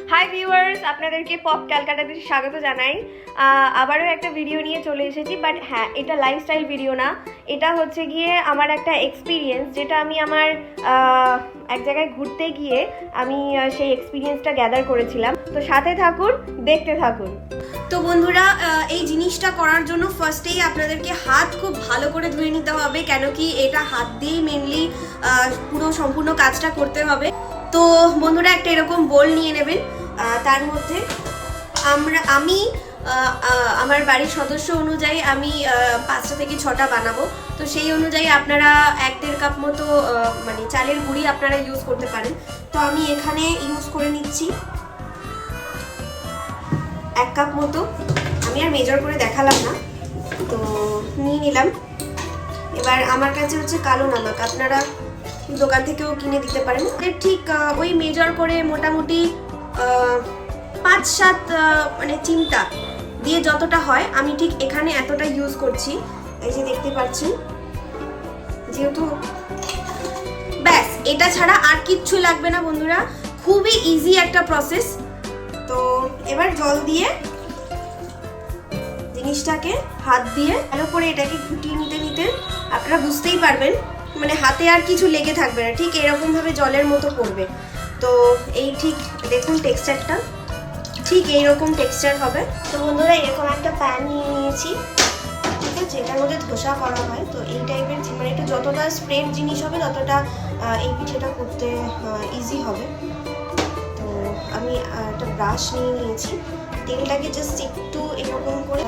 Hi viewers, আপনাদেরকে pop ক্যালকাটাতে স্বাগত জানাই। আবারও একটা ভিডিও নিয়ে চলে এসেছি, বাট হ্যাঁ, এটা লাইফস্টাইল ভিডিও না, এটা হচ্ছে গিয়ে আমার একটা এক্সপিরিয়েন্স, যেটা আমি আমার এক জায়গায় ঘুরতে গিয়ে আমি সেই এক্সপিরিয়েন্সটা গ্যাদার করেছিলাম। তো সাথে থাকুন, দেখতে থাকুন। তো বন্ধুরা, এই জিনিসটা করার জন্য ফার্স্টেই আপনাদেরকে হাত খুব ভালো করে ধুয়ে নিতে হবে, কেন কি এটা হাত দিয়েই মেনলি পুরো সম্পূর্ণ কাজটা করতে হবে। তো বন্ধুরা, একটা এরকম বোল নিয়ে নেবেন। তার মধ্যে আমি আমার বাড়ির সদস্য অনুযায়ী আমি 5টা থেকে 6টা বানাবো। তো সেই অনুযায়ী আপনারা 1-1.5 কাপ মতো মানে চালের গুঁড়ি আপনারা ইউজ করতে পারেন। তো আমি এখানে ইউজ করে নিচ্ছি 1 কাপ মতো। আমি আর মেজার করে দেখালাম না, তো নিয়ে নিলাম। এবার আমার কাছে হচ্ছে কালো নামক, আপনারা দোকান থেকেও কিনে দিতে পারেন। ঠিক ওই মেজার করে মোটামুটি 5-7 মানে চিমটা দিয়ে যতটা হয়, আমি ঠিক এখানে এতটা ইউজ করছি। এই যে দেখতে পাচ্ছেন, যেহেতু ব্যাস এটা ছাড়া আর কিচ্ছু লাগবে না বন্ধুরা, খুবই ইজি একটা প্রসেস। তো এবার জল দিয়ে জিনিসটাকে হাত দিয়ে ভালো করে এটাকে ঘুটিয়ে নিতে নিতে আপনারা বুঝতেই পারবেন, মানে হাতে আর কিছু লেগে থাকবে না, ঠিক এরকমভাবে জলের মতো পড়বে। তো এই ঠিক দেখুন টেক্সচারটা, ঠিক এইরকম টেক্সচার হবে। তো বন্ধুরা, এরকম একটা প্যান নিয়ে নিয়েছি, ঠিক আছে, এটার মধ্যে ধোসা করা হয়। তো এই টাইপের মানে একটু যতটা স্প্রেড জিনিস হবে ততটা এই পিঠেটা করতে ইজি হবে। তো আমি একটা ব্রাশ নিয়ে নিয়েছি, তেলটাকে জাস্ট একটু এরকম করে